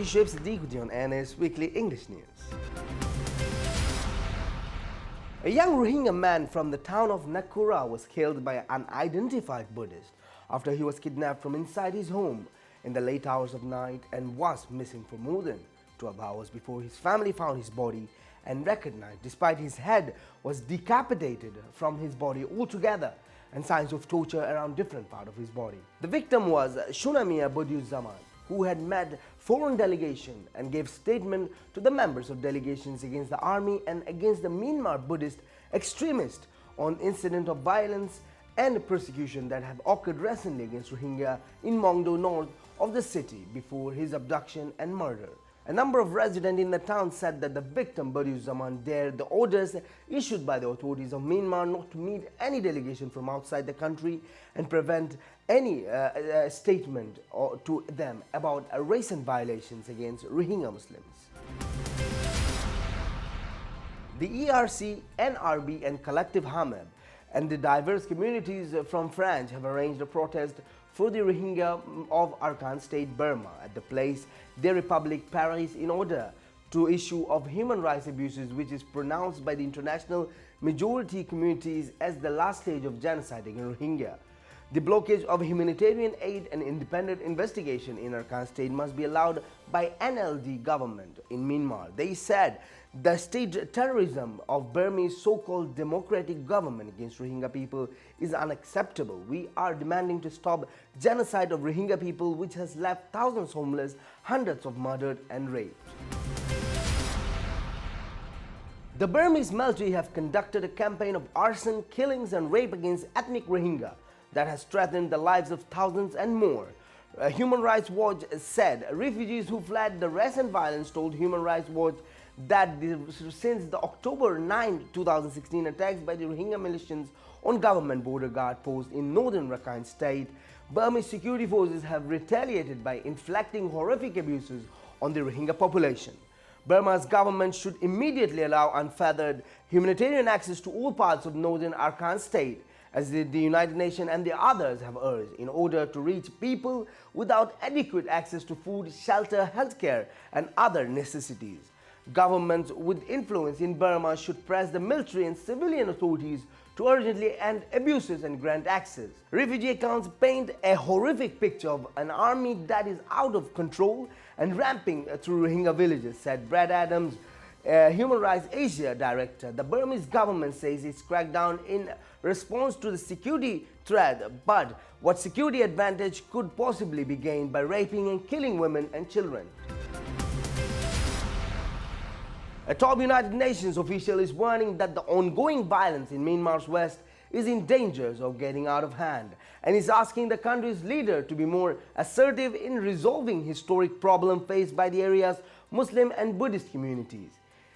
Shoaib Siddiquddin on NS Weekly English News. A young Rohingya man from the town of Nakura was killed by an unidentified Buddhist after he was kidnapped from inside his home in the late hours of night and was missing for more than 12 hours before his family found his body and recognized, despite his head was decapitated from his body altogether and signs of torture around different parts of his body. The victim was Shunamia Bodiuzaman, who had met foreign delegation and gave statement to the members of delegations against the army and against the Myanmar Buddhist extremists on incident of violence and persecution that have occurred recently against Rohingya in Mongdo north of the city before his abduction and murder. A number of residents in the town said that the victim Bodiuzaman dared the orders issued by the authorities of Myanmar not to meet any delegation from outside the country and prevent any statement to them about recent violations against Rohingya Muslims. The ERC, NRB and Collective Hameb and the diverse communities from France have arranged a protest for the Rohingya of Arakan state Burma at the place their Republic Paris in order to issue of human rights abuses which is pronounced by the international majority communities as the last stage of genocide against Rohingya. The blockage of humanitarian aid and independent investigation in Arakan state must be allowed by NLD government in Myanmar. They said the state terrorism of Burmese so-called democratic government against Rohingya people is unacceptable. We are demanding to stop genocide of Rohingya people which has left thousands homeless, hundreds of murdered and raped. The Burmese military have conducted a campaign of arson, killings and rape against ethnic Rohingya that has threatened the lives of thousands and more. Human Rights Watch said refugees who fled the recent violence told Human Rights Watch that since the October 9, 2016 attacks by the Rohingya militias on government border guard posts in northern Rakhine state, Burmese security forces have retaliated by inflicting horrific abuses on the Rohingya population. Burma's government should immediately allow unfettered humanitarian access to all parts of northern Arakan state, as the United Nations and the others have urged, in order to reach people without adequate access to food, shelter, healthcare and other necessities. Governments with influence in Burma should press the military and civilian authorities to urgently end abuses and grant access. Refugee accounts paint a horrific picture of an army that is out of control and ramping through Rohingya villages, said Brad Adams, Human Rights Asia director. The Burmese government says it's cracked down in response to the security threat, but what security advantage could possibly be gained by raping and killing women and children? A top United Nations official is warning that the ongoing violence in Myanmar's west is in danger of getting out of hand and is asking the country's leader to be more assertive in resolving historic problems faced by the area's Muslim and Buddhist communities.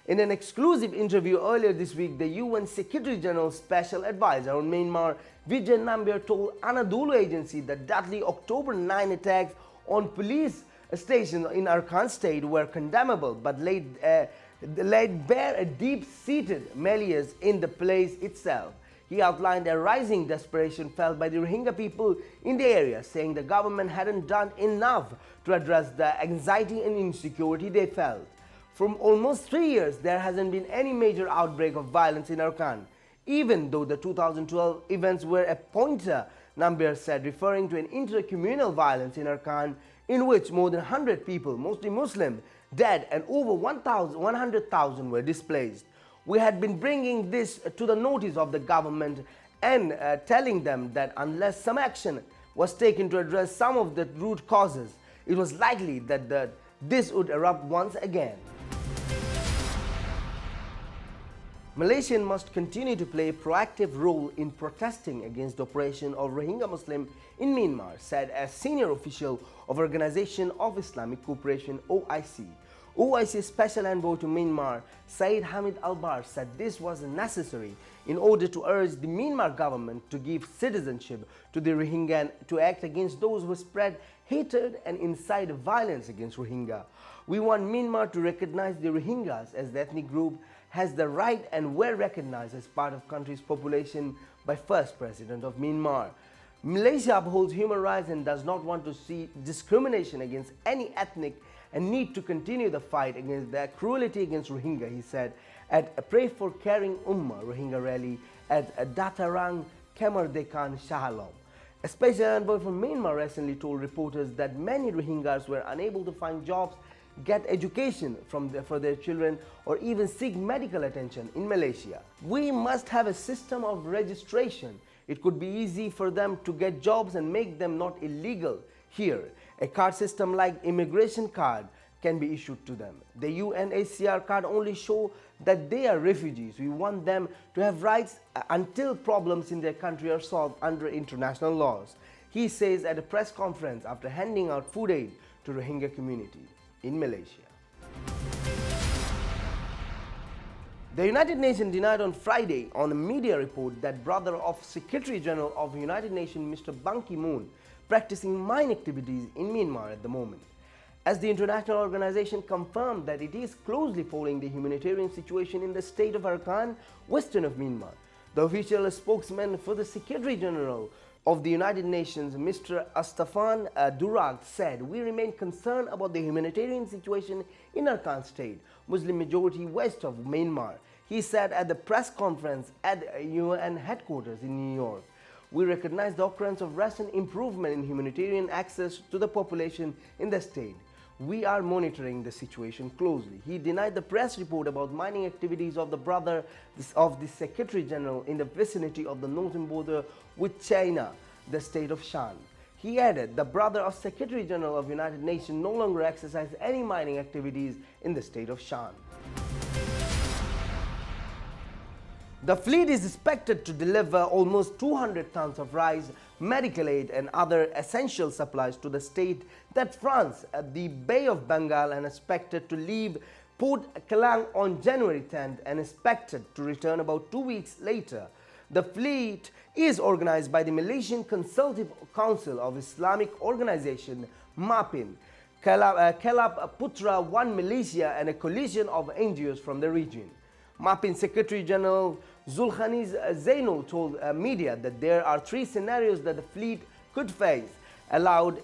In an exclusive interview earlier this week, the UN Secretary General's Special Advisor on Myanmar, Vijay Nambiar, told Anadolu Agency that deadly October 9 attacks on police stations in Arakan state were condemnable but laid bare a deep-seated malice in the place itself. He outlined a rising desperation felt by the Rohingya people in the area, saying the government hadn't done enough to address the anxiety and insecurity they felt. For almost 3 years, there hasn't been any major outbreak of violence in Arakan, even though the 2012 events were a pointer, Nambiar said, referring to an intercommunal violence in Arakan in which more than 100 people, mostly Muslim, dead and over 100,000 were displaced. We had been bringing this to the notice of the government and telling them that unless some action was taken to address some of the root causes, it was likely that this would erupt once again. Malaysia must continue to play a proactive role in protesting against the oppression of Rohingya Muslims in Myanmar, said a senior official of Organization of Islamic Cooperation (OIC). OIC Special Envoy to Myanmar, Saeed Hamid Albar, said this was necessary in order to urge the Myanmar government to give citizenship to the Rohingya and to act against those who spread hatred and incite violence against Rohingya. We want Myanmar to recognize the Rohingyas as the ethnic group has the right and were recognized as part of country's population by first president of Myanmar. Malaysia upholds human rights and does not want to see discrimination against any ethnic and need to continue the fight against the cruelty against Rohingya, he said at a Pray for Caring Ummah Rohingya rally at Datarang Kemardekan Shahalom. A special envoy from Myanmar recently told reporters that many Rohingyas were unable to find jobs, get education for their children, or even seek medical attention in Malaysia. We must have a system of registration. It could be easy for them to get jobs and make them not illegal here. A card system like immigration card can be issued to them. The UNHCR card only shows that they are refugees. We want them to have rights until problems in their country are solved under international laws, he says at a press conference after handing out food aid to Rohingya community in Malaysia. The United Nations denied on Friday on a media report that brother of Secretary General of the United Nations Mr. Ban Ki-moon practicing mine activities in Myanmar at the moment, as the international organization confirmed that it is closely following the humanitarian situation in the state of Arakan, western of Myanmar. The official spokesman for the Secretary General of the United Nations, Mr. Astafan Durag, said, "We remain concerned about the humanitarian situation in Arakan state, Muslim majority west of Myanmar," he said at the press conference at UN headquarters in New York. "We recognize the occurrence of recent improvement in humanitarian access to the population in the state. We are monitoring the situation closely." He denied the press report about mining activities of the brother of the Secretary General in the vicinity of the northern border with China, the state of Shan. He added, "The brother of Secretary General of United Nations no longer exercises any mining activities in the state of Shan." The fleet is expected to deliver almost 200 tons of rice, medical aid and other essential supplies to the state that fronts the Bay of Bengal and expected to leave Port Kelang on January 10th and expected to return about 2 weeks later. The fleet is organized by the Malaysian Consultative Council of Islamic Organization, MAPIN, Kelab Putra One Malaysia and a coalition of NGOs from the region. MAPIN Secretary General Zulkhanis Zainul told media that there are 3 scenarios that the fleet could face: allowed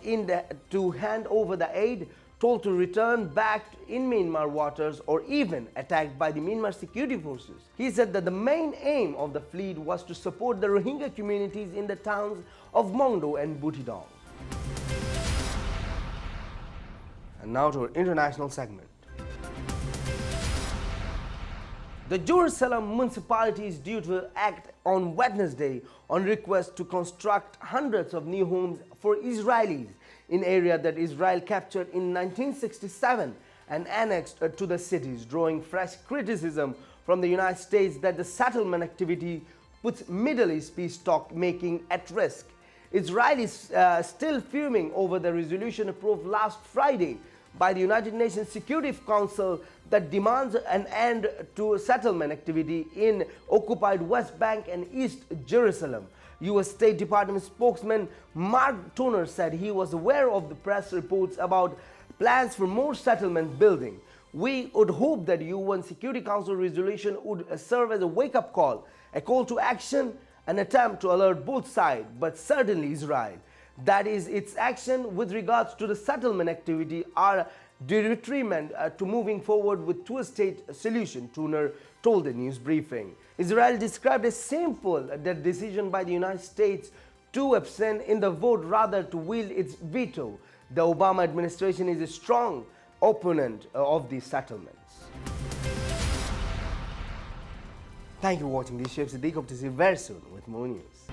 to hand over the aid, told to return back in Myanmar waters, or even attacked by the Myanmar security forces. He said that the main aim of the fleet was to support the Rohingya communities in the towns of Mongdo and Butidong. And now to our international segment. The Jerusalem municipality is due to act on Wednesday on request to construct hundreds of new homes for Israelis in area that Israel captured in 1967 and annexed to the cities, drawing fresh criticism from the United States that the settlement activity puts Middle East peace talk making at risk. Israel is still fuming over the resolution approved last Friday by the United Nations Security Council that demands an end to settlement activity in occupied West Bank and East Jerusalem. U.S. State Department spokesman Mark Toner said he was aware of the press reports about plans for more settlement building. "We would hope that UN Security Council resolution would serve as a wake-up call, a call to action, an attempt to alert both sides, but certainly Israel. That is, its action with regards to the settlement activity are detriment to moving forward with two-state solution," Toner told the news briefing. Israel described as shameful the decision by the United States to abstain in the vote rather to wield its veto. The Obama administration is a strong opponent of these settlements. Thank you for watching this show. Hope to see you very soon with more news.